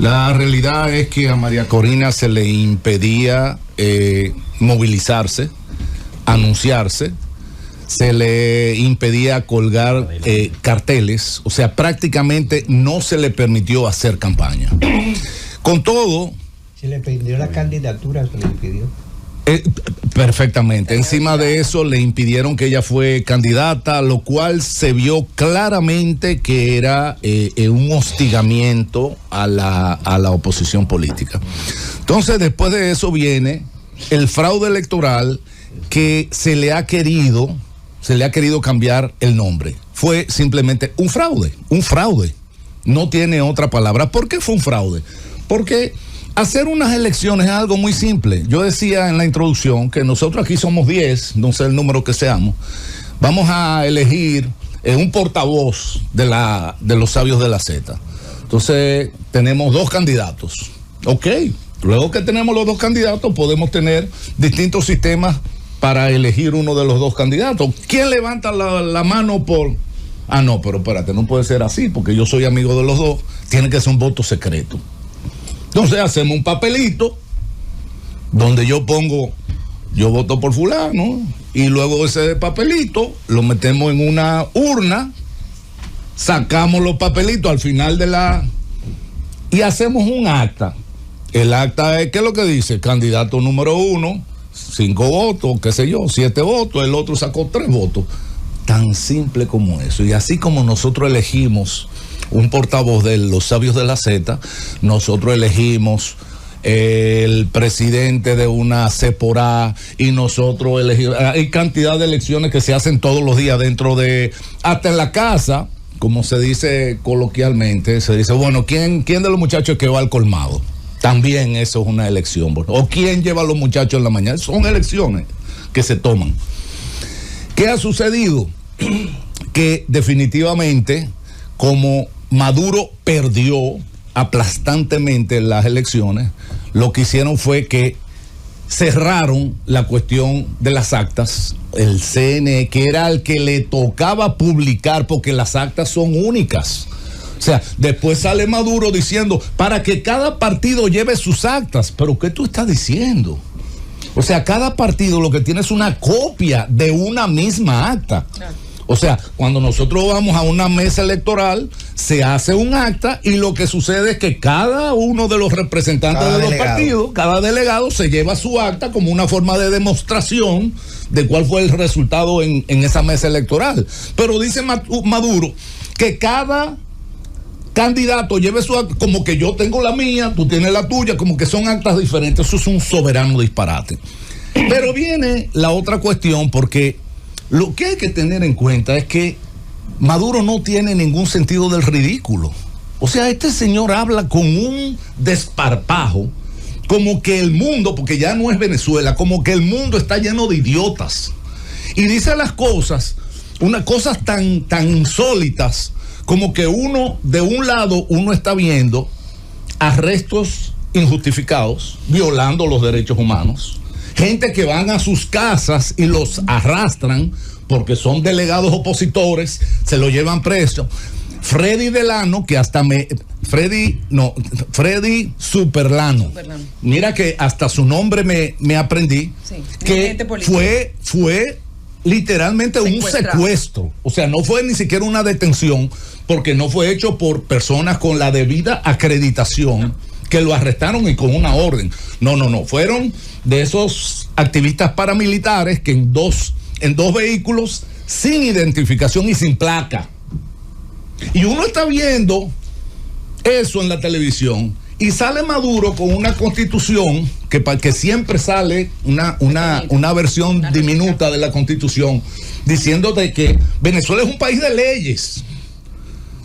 La realidad es que a María Corina se le impedía movilizarse, anunciarse, se le impedía colgar carteles, o sea, prácticamente no se le permitió hacer campaña. Con todo... Se le pidió la candidatura, se le impidió. Perfectamente. Encima de eso le impidieron que ella fue candidata, lo cual se vio claramente que era un hostigamiento a la oposición política. Entonces, después de eso viene el fraude electoral, que se le ha querido cambiar el nombre. Fue simplemente un fraude. No tiene otra palabra. ¿Por qué fue un fraude? Porque hacer unas elecciones es algo muy simple. Yo decía en la introducción que nosotros aquí somos 10, no sé el número que seamos. Vamos a elegir un portavoz de los sabios de la Z. Entonces, tenemos 2 candidatos. Ok, luego que tenemos los 2 candidatos, podemos tener distintos sistemas para elegir uno de los 2 candidatos. ¿Quién levanta la mano por...? Ah, no, pero espérate, no puede ser así, porque yo soy amigo de los 2. Tiene que ser un voto secreto. Entonces hacemos un papelito donde yo pongo, yo voto por fulano, y luego ese papelito lo metemos en una urna, sacamos los papelitos al final y hacemos un acta. El acta es, ¿qué es lo que dice? Candidato número 1, 5 votos, qué sé yo, 7 votos, el otro sacó 3 votos. Tan simple como eso. Y así como nosotros elegimos un portavoz de los sabios de la Z, nosotros elegimos el presidente de una CEPORA, y nosotros elegimos, hay cantidad de elecciones que se hacen todos los días dentro de, hasta en la casa, como se dice coloquialmente, se dice, bueno, ¿quién de los muchachos que va al colmado? También eso es una elección. O quién lleva a los muchachos en la mañana. Son elecciones que se toman. ¿Qué ha sucedido? Que definitivamente, como Maduro perdió aplastantemente las elecciones, lo que hicieron fue que cerraron la cuestión de las actas. El CNE, que era el que le tocaba publicar, porque las actas son únicas. O sea, después sale Maduro diciendo, para que cada partido lleve sus actas. ¿Pero qué tú estás diciendo? O sea, cada partido lo que tiene es una copia de una misma acta. O sea, cuando nosotros vamos a una mesa electoral, se hace un acta, y lo que sucede es que cada uno de los representantes de los partidos, cada delegado se lleva su acta como una forma de demostración de cuál fue el resultado en esa mesa electoral. Pero dice Maduro que cada candidato lleve su acta, como que yo tengo la mía, tú tienes la tuya, como que son actas diferentes. Eso es un soberano disparate. Pero viene la otra cuestión, porque lo que hay que tener en cuenta es que Maduro no tiene ningún sentido del ridículo. O sea, este señor habla con un desparpajo, como que el mundo, porque ya no es Venezuela, como que el mundo está lleno de idiotas. Y dice las cosas, unas cosas tan insólitas, como que uno, de un lado, uno está viendo arrestos injustificados, violando los derechos humanos, gente que van a sus casas y los arrastran porque son delegados opositores, se lo llevan preso. Freddy Delano, que hasta Freddy Superlano. Mira que hasta su nombre me aprendí, sí, que fue literalmente un secuestro. O sea, no fue ni siquiera una detención, porque no fue hecho por personas con la debida acreditación, que lo arrestaron y con una orden. No. Fueron de esos activistas paramilitares que en dos vehículos, sin identificación y sin placa. Y uno está viendo eso en la televisión, y sale Maduro con una constitución que siempre sale una versión diminuta de la constitución, diciéndote que Venezuela es un país de leyes,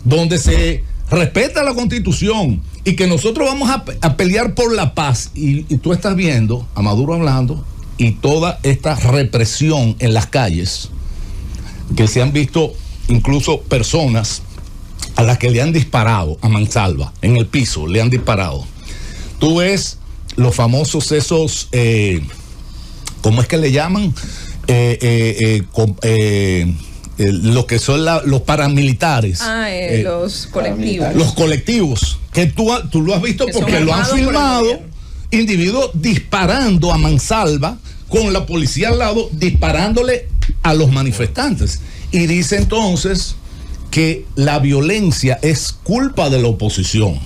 donde se respeta la constitución, y que nosotros vamos a pelear por la paz. Y tú estás viendo a Maduro hablando, y toda esta represión en las calles, que se han visto incluso personas a las que le han disparado a mansalva, en el piso, le han disparado. Tú ves los famosos esos, ¿cómo es que le llaman? lo que son los paramilitares. Los colectivos. Los colectivos, que tú lo has visto porque lo han filmado, individuos disparando a mansalva con la policía al lado, disparándole a los manifestantes. Y dice entonces que la violencia es culpa de la oposición.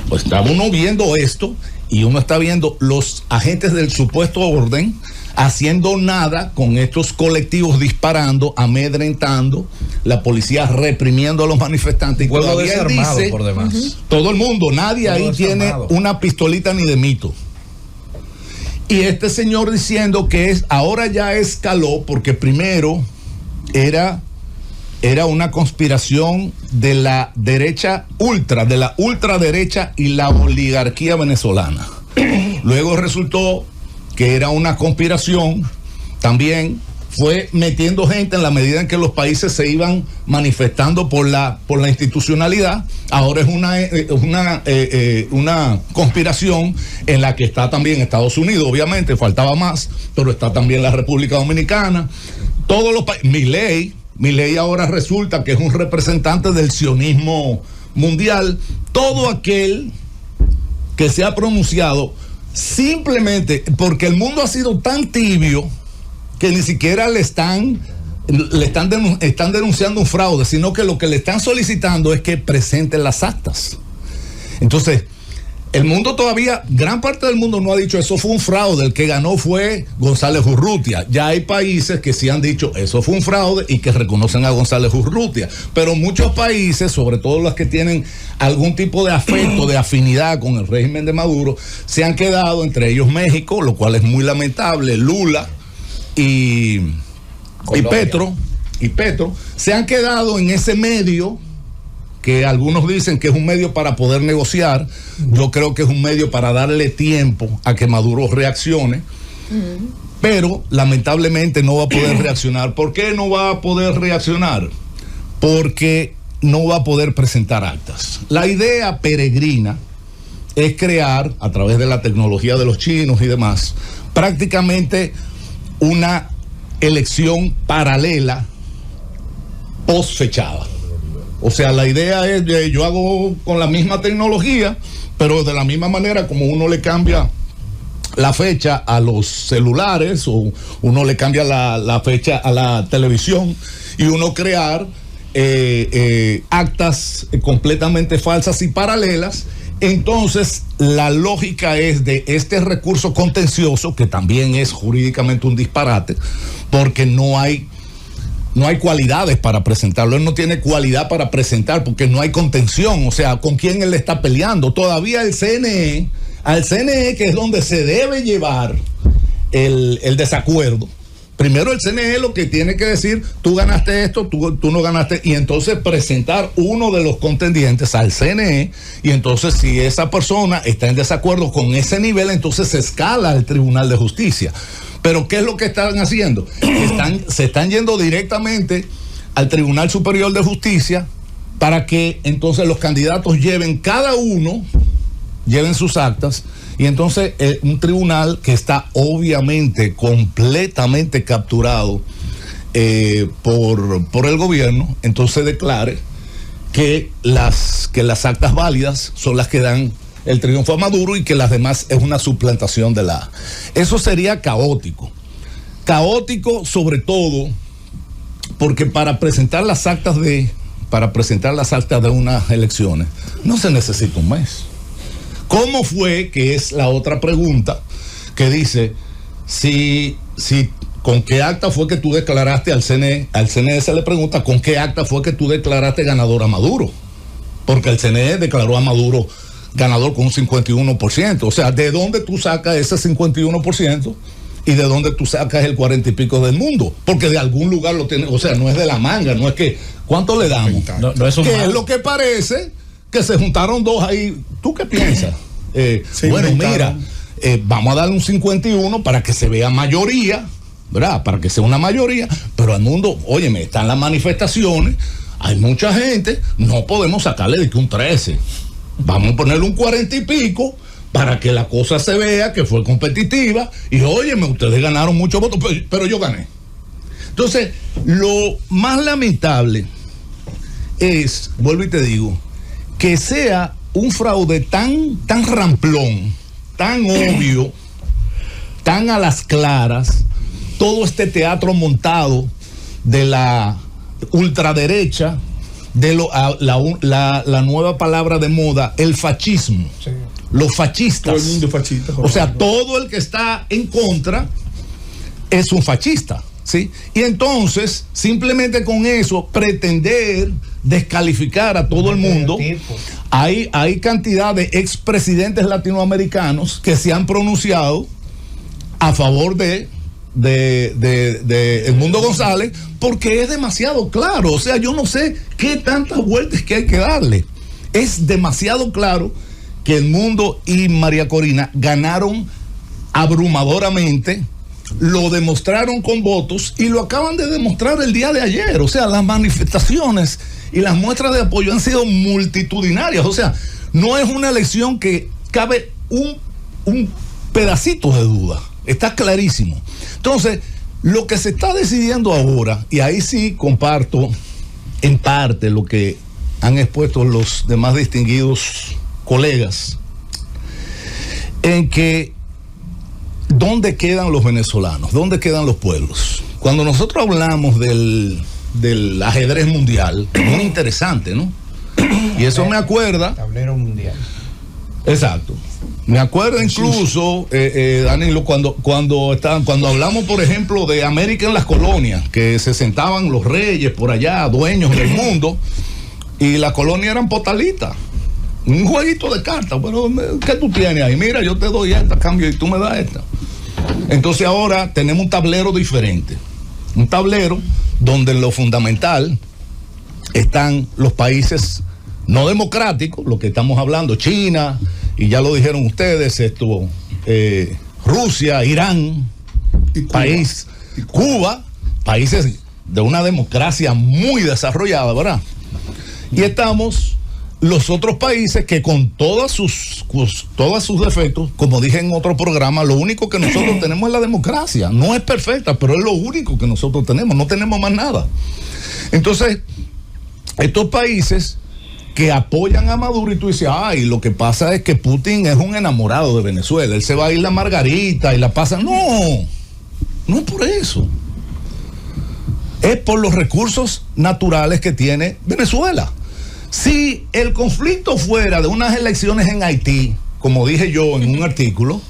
Pues está uno viendo esto y uno está viendo los agentes del supuesto orden haciendo nada con estos colectivos disparando, amedrentando, la policía reprimiendo a los manifestantes. Y pueblo desarmado dice, por demás. todo el mundo, nadie ahí tiene una pistolita ni de mito. Y este señor diciendo que ahora ya escaló, porque primero era una conspiración de la derecha de la ultraderecha y la oligarquía venezolana. Luego resultó que era una conspiración, también fue metiendo gente en la medida en que los países se iban manifestando por la institucionalidad. Ahora es una conspiración en la que está también Estados Unidos, obviamente, faltaba más, pero está también la República Dominicana, todos los países. Milei ahora resulta que es un representante del sionismo mundial. Todo aquel que se ha pronunciado simplemente porque el mundo ha sido tan tibio que ni siquiera están denunciando un fraude, sino que lo que le están solicitando es que presenten las actas. Entonces, el mundo todavía, gran parte del mundo no ha dicho eso fue un fraude, el que ganó fue González Urrutia. Ya hay países que sí han dicho eso fue un fraude y que reconocen a González Urrutia, pero muchos países, sobre todo los que tienen algún tipo de afecto, de afinidad con el régimen de Maduro, se han quedado, entre ellos México, lo cual es muy lamentable, Lula y Petro, se han quedado en ese medio que algunos dicen que es un medio para poder negociar. Yo creo que es un medio para darle tiempo a que Maduro reaccione, pero lamentablemente no va a poder reaccionar. ¿Por qué no va a poder reaccionar? Porque no va a poder presentar actas. La idea peregrina es crear, a través de la tecnología de los chinos y demás, prácticamente una elección paralela post-fechada. O sea, la idea es, yo hago con la misma tecnología, pero de la misma manera como uno le cambia la fecha a los celulares, o uno le cambia la fecha a la televisión, y uno crear actas completamente falsas y paralelas. Entonces, la lógica es de este recurso contencioso, que también es jurídicamente un disparate, porque no hay cualidades para presentarlo. Él no tiene cualidad para presentar porque no hay contención. O sea, ¿con quién él está peleando? Todavía al CNE, que es donde se debe llevar el desacuerdo. Primero el CNE lo que tiene que decir, tú ganaste esto, tú no ganaste, y entonces presentar uno de los contendientes al CNE, y entonces si esa persona está en desacuerdo con ese nivel, entonces se escala al Tribunal de Justicia. Pero ¿qué es lo que están haciendo? Se están yendo directamente al Tribunal Superior de Justicia para que entonces los candidatos cada uno lleven sus actas, y entonces un tribunal que está obviamente completamente capturado por el gobierno, entonces declare que las actas válidas son las que dan el triunfo a Maduro y que las demás es una suplantación de la... Eso sería caótico. Caótico sobre todo porque para presentar las actas de unas elecciones no se necesita un mes. ¿Cómo fue, que es la otra pregunta, que dice si con qué acta fue que tú declaraste al CNE se le pregunta con qué acta fue que tú declaraste ganador a Maduro? Porque el CNE declaró a Maduro ganador con un 51%. O sea, ¿de dónde tú sacas ese 51%? ¿Y de dónde tú sacas el 40 y pico del mundo? Porque de algún lugar lo tienes. O sea, no es de la manga, no es que... ¿Cuánto le damos? No es un ¿Qué mal. es lo que parece? Que se juntaron dos ahí. ¿Tú qué piensas? Bueno, mira, vamos a darle un 51 para que se vea mayoría, ¿verdad? Para que sea una mayoría, pero al mundo, óyeme, están las manifestaciones, hay mucha gente, no podemos sacarle de que un 13. Vamos a ponerle un 40 y pico para que la cosa se vea que fue competitiva, y óyeme, ustedes ganaron muchos votos, pero yo gané. Entonces, Lo más lamentable es, vuelvo y te digo, que sea un fraude tan ramplón, tan obvio, tan a las claras, todo este teatro montado de la ultraderecha, de la nueva palabra de moda, el fascismo. Sí. Los fascistas. Todo el mundo es fascista. O sea, todo el que está en contra es un fascista, ¿sí? Y entonces, simplemente con eso, pretender descalificar a todo el mundo. Hay cantidad de expresidentes latinoamericanos que se han pronunciado a favor de Edmundo González, porque es demasiado claro. O sea, yo no sé qué tantas vueltas que hay que darle. Es demasiado claro que Edmundo y María Corina ganaron abrumadoramente, lo demostraron con votos y lo acaban de demostrar el día de ayer. O sea, las manifestaciones y las muestras de apoyo han sido multitudinarias. O sea, no es una elección que cabe un pedacito de duda. Está clarísimo. Entonces, lo que se está decidiendo ahora, y ahí sí comparto en parte lo que han expuesto los demás distinguidos colegas, en que ¿dónde quedan los venezolanos? ¿Dónde quedan los pueblos? Cuando nosotros hablamos del ajedrez mundial, muy interesante, ¿no? Y eso me acuerda... Tablero mundial. Exacto. Me acuerdo incluso, Danilo, cuando hablamos, por ejemplo, de América en las colonias, que se sentaban los reyes por allá, dueños del mundo, y las colonias eran potalitas. Un jueguito de cartas. Bueno, ¿qué tú tienes ahí? Mira, yo te doy esta, cambio, y tú me das esta. Entonces ahora tenemos un tablero diferente. Un tablero donde en lo fundamental están los países no democráticos, lo que estamos hablando, China, y ya lo dijeron ustedes, Rusia, Irán, Cuba, países de una democracia muy desarrollada, ¿verdad? Y estamos los otros países que con todos sus defectos, como dije en otro programa, lo único que nosotros tenemos es la democracia. No es perfecta, pero es lo único que nosotros tenemos, no tenemos más nada. Entonces, estos países que apoyan a Maduro, y tú dices, ay, lo que pasa es que Putin es un enamorado de Venezuela, él se va a ir la Margarita y la pasa. No es por eso. Es por los recursos naturales que tiene Venezuela. Si el conflicto fuera de unas elecciones en Haití, como dije yo en un artículo,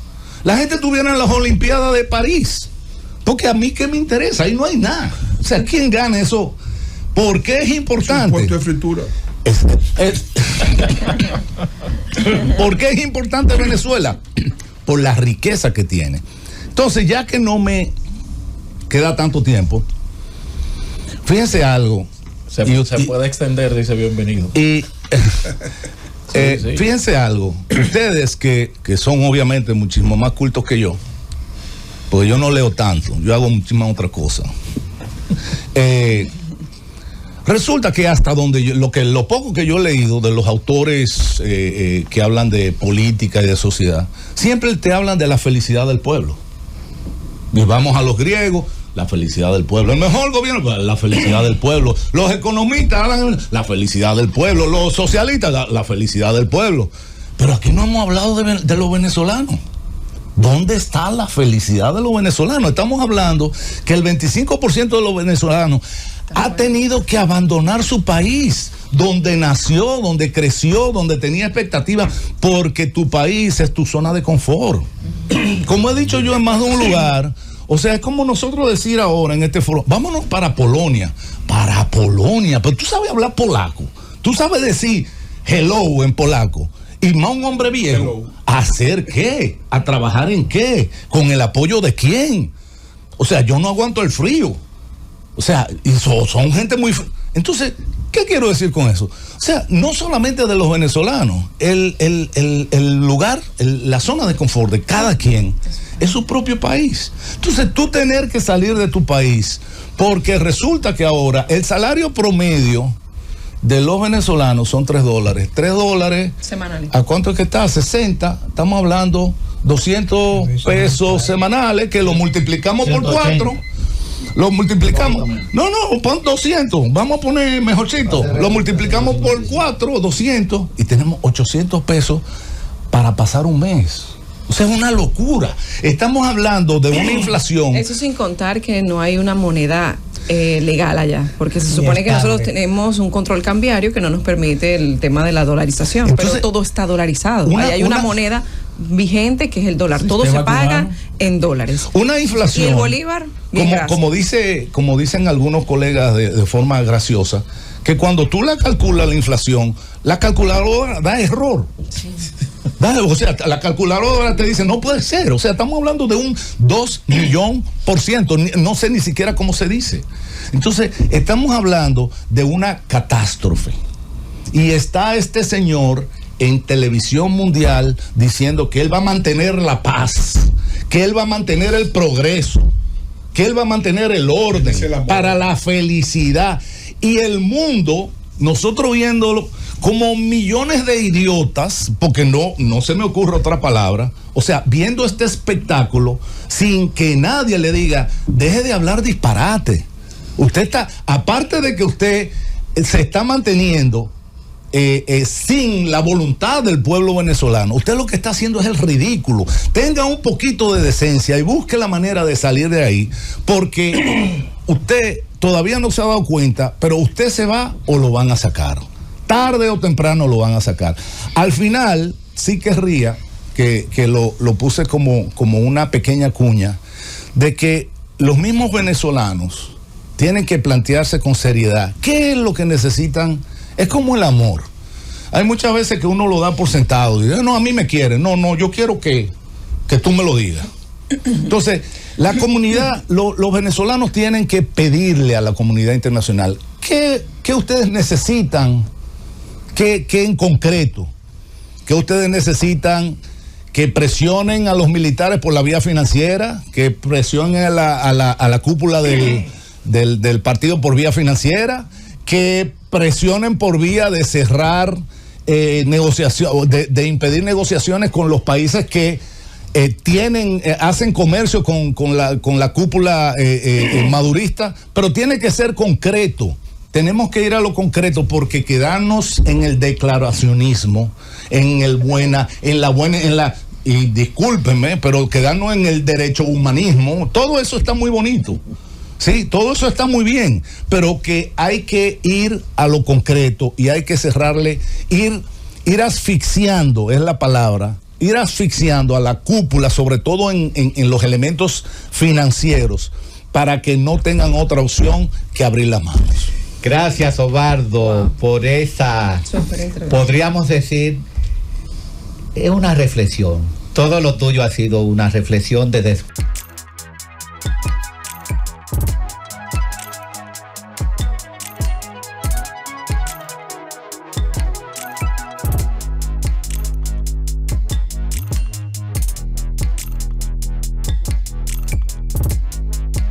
la gente estuviera en las Olimpiadas de París. Porque a mí, ¿qué me interesa? Ahí no hay nada. O sea, ¿quién gana eso? ¿Por qué es importante? Puesto de fritura. ¿Por qué es importante Venezuela? Por la riqueza que tiene. Entonces, ya que no me queda tanto tiempo, fíjense algo. Se puede extender, dice bienvenido. Y fíjense algo, ustedes que son obviamente muchísimo más cultos que yo, porque yo no leo tanto, yo hago muchísimas otras cosas. Resulta que hasta donde lo poco que yo he leído de los autores que hablan de política y de sociedad, siempre te hablan de la felicidad del pueblo. Y vamos a los griegos, la felicidad del pueblo. El mejor gobierno, la felicidad del pueblo. Los economistas hablan la felicidad del pueblo. Los socialistas, la felicidad del pueblo. Pero aquí no hemos hablado de los venezolanos. ¿Dónde está la felicidad de los venezolanos? Estamos hablando que el 25% de los venezolanos ha tenido que abandonar su país, donde nació, donde creció, donde tenía expectativas, porque tu país es tu zona de confort. Como he dicho yo en más de un lugar, o sea, es como nosotros decir ahora en este foro, vámonos para Polonia, pero tú sabes hablar polaco, tú sabes decir hello en polaco, y más un hombre viejo, hello. ¿A hacer qué? ¿A trabajar en qué? ¿Con el apoyo de quién? O sea, yo no aguanto el frío. O sea, y son gente muy... Entonces, ¿qué quiero decir con eso? O sea, no solamente de los venezolanos, el lugar, la zona de confort de cada quien es su propio país. Entonces, tú tener que salir de tu país, porque resulta que ahora el salario promedio de los venezolanos son $3. $3 semanales. ¿A cuánto es que está? 60. Estamos hablando $200 semanales, que lo multiplicamos por 4. Lo multiplicamos. No, pon 200. Vamos a poner mejorcito. Lo multiplicamos por 4, 200 y tenemos 800 pesos para pasar un mes. O sea, es una locura. Estamos hablando de una inflación. Eso sin contar que no hay una moneda legal allá, porque se supone que nosotros tenemos un control cambiario que no nos permite el tema de la dolarización. Entonces, pero todo está dolarizado. Ahí hay una moneda vigente que es el dólar. Todo se paga en dólares. Una inflación. Y el bolívar, como dicen algunos colegas de forma graciosa, que cuando tú la calculas la inflación, la calculadora da error. Sí. O sea, la calculadora te dice, no puede ser. O sea, estamos hablando de un 2.000.000%. No sé ni siquiera cómo se dice. Entonces, estamos hablando de una catástrofe. Y está este señor en televisión mundial diciendo que él va a mantener la paz, que él va a mantener el progreso, que él va a mantener el orden para la felicidad. Y el mundo, nosotros viéndolo como millones de idiotas, porque no se me ocurre otra palabra, o sea, viendo este espectáculo sin que nadie le diga, deje de hablar disparate. Usted está, aparte de que usted se está manteniendo sin la voluntad del pueblo venezolano, usted lo que está haciendo es el ridículo. Tenga un poquito de decencia y busque la manera de salir de ahí, porque usted todavía no se ha dado cuenta, pero usted se va o lo van a sacar. Tarde o temprano lo van a sacar. Al final, sí querría que lo puse como una pequeña cuña, de que los mismos venezolanos tienen que plantearse con seriedad qué es lo que necesitan. Es como el amor. Hay muchas veces que uno lo da por sentado. Dice, no, a mí me quieren. No, yo quiero que tú me lo digas. Entonces, la comunidad, los venezolanos tienen que pedirle a la comunidad internacional ¿qué ustedes necesitan? ¿Qué en concreto? ¿Qué ustedes necesitan? Que presionen a los militares por la vía financiera, que presionen a la cúpula del partido por vía financiera, que presionen por vía de cerrar negociaciones, de impedir negociaciones con los países que hacen comercio con la cúpula madurista, pero tiene que ser concreto. Tenemos que ir a lo concreto, porque quedarnos en el declaracionismo, y discúlpenme, pero quedarnos en el derecho humanismo, todo eso está muy bonito. Sí, todo eso está muy bien, pero que hay que ir a lo concreto y hay que cerrarle, ir asfixiando, es la palabra, ir asfixiando a la cúpula, sobre todo en los elementos financieros, para que no tengan otra opción que abrir las manos. Gracias, Obardo, por esa, podríamos decir, es una reflexión. Todo lo tuyo ha sido una reflexión de